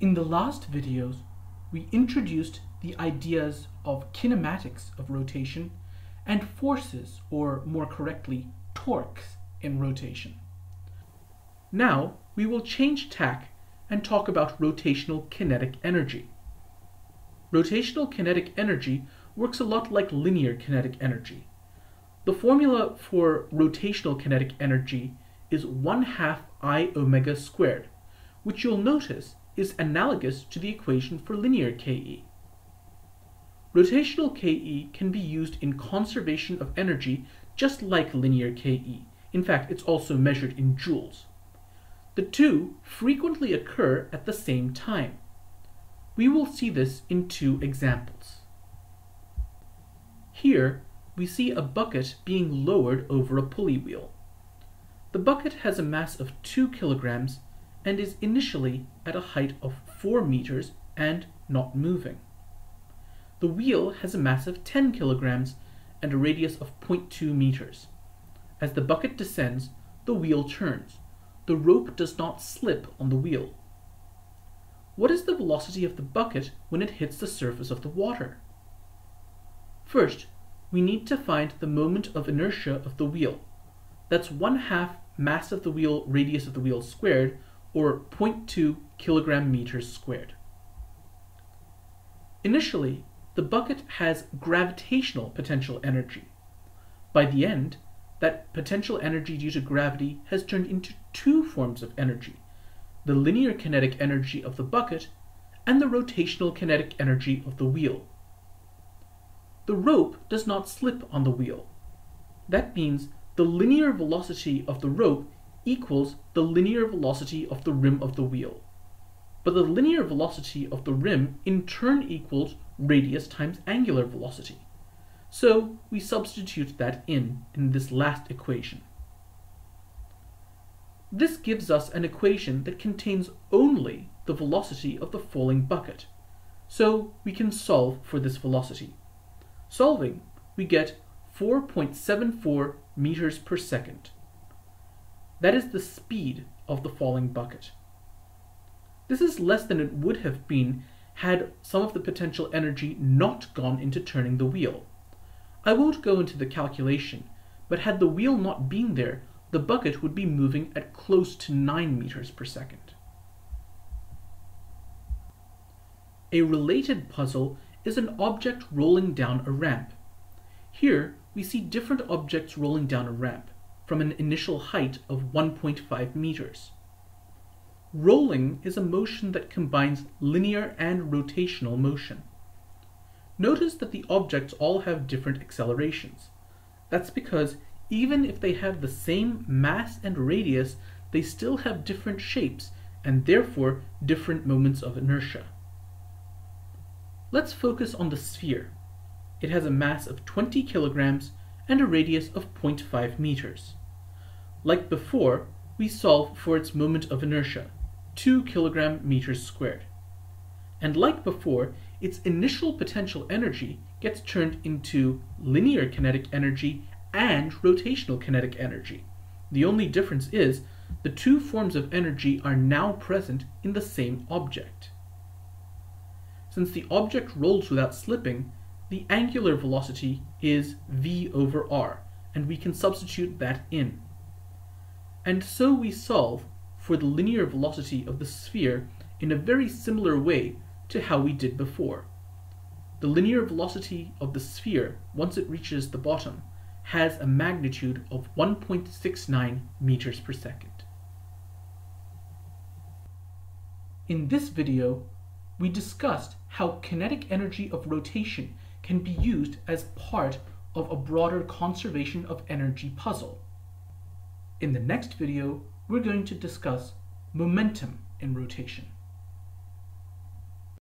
In the last videos, we introduced the ideas of kinematics of rotation and forces, or more correctly, torques in rotation. Now we will change tack and talk about rotational kinetic energy. Rotational kinetic energy works a lot like linear kinetic energy. The formula for rotational kinetic energy is 1/2 I omega squared, which you'll notice is analogous to the equation for linear KE. Rotational KE can be used in conservation of energy just like linear KE. In fact, it's also measured in joules. The two frequently occur at the same time. We will see this in two examples. Here, we see a bucket being lowered over a pulley wheel. The bucket has a mass of 2 kilograms and is initially at a height of 4 meters and not moving. The wheel has a mass of 10 kilograms and a radius of 0.2 meters. As the bucket descends, the wheel turns. The rope does not slip on the wheel. What is the velocity of the bucket when it hits the surface of the water? First, we need to find the moment of inertia of the wheel. That's 1/2 mass of the wheel radius of the wheel squared, or 0.2 kilogram meters squared. Initially, the bucket has gravitational potential energy. By the end, that potential energy due to gravity has turned into two forms of energy: the linear kinetic energy of the bucket and the rotational kinetic energy of the wheel. The rope does not slip on the wheel. That means the linear velocity of the rope equals the linear velocity of the rim of the wheel. But the linear velocity of the rim in turn equals radius times angular velocity. So we substitute that in this last equation. This gives us an equation that contains only the velocity of the falling bucket. So we can solve for this velocity. Solving, we get 4.74 meters per second. That is the speed of the falling bucket. This is less than it would have been had some of the potential energy not gone into turning the wheel. I won't go into the calculation, but had the wheel not been there, the bucket would be moving at close to 9 meters per second. A related puzzle is an object rolling down a ramp. Here, we see different objects rolling down a ramp from an initial height of 1.5 meters. Rolling is a motion that combines linear and rotational motion. Notice that the objects all have different accelerations. That's because even if they have the same mass and radius, they still have different shapes and therefore different moments of inertia. Let's focus on the sphere. It has a mass of 20 kilograms and a radius of 0.5 meters. Like before, we solve for its moment of inertia, 2 kilogram meters squared. And like before, its initial potential energy gets turned into linear kinetic energy and rotational kinetic energy. The only difference is the two forms of energy are now present in the same object. Since the object rolls without slipping, the angular velocity is v over r, and we can substitute that in. And so we solve for the linear velocity of the sphere in a very similar way to how we did before. The linear velocity of the sphere, once it reaches the bottom, has a magnitude of 1.69 meters per second. In this video, we discussed how kinetic energy of rotation can be used as part of a broader conservation of energy puzzle. In the next video, we're going to discuss momentum in rotation.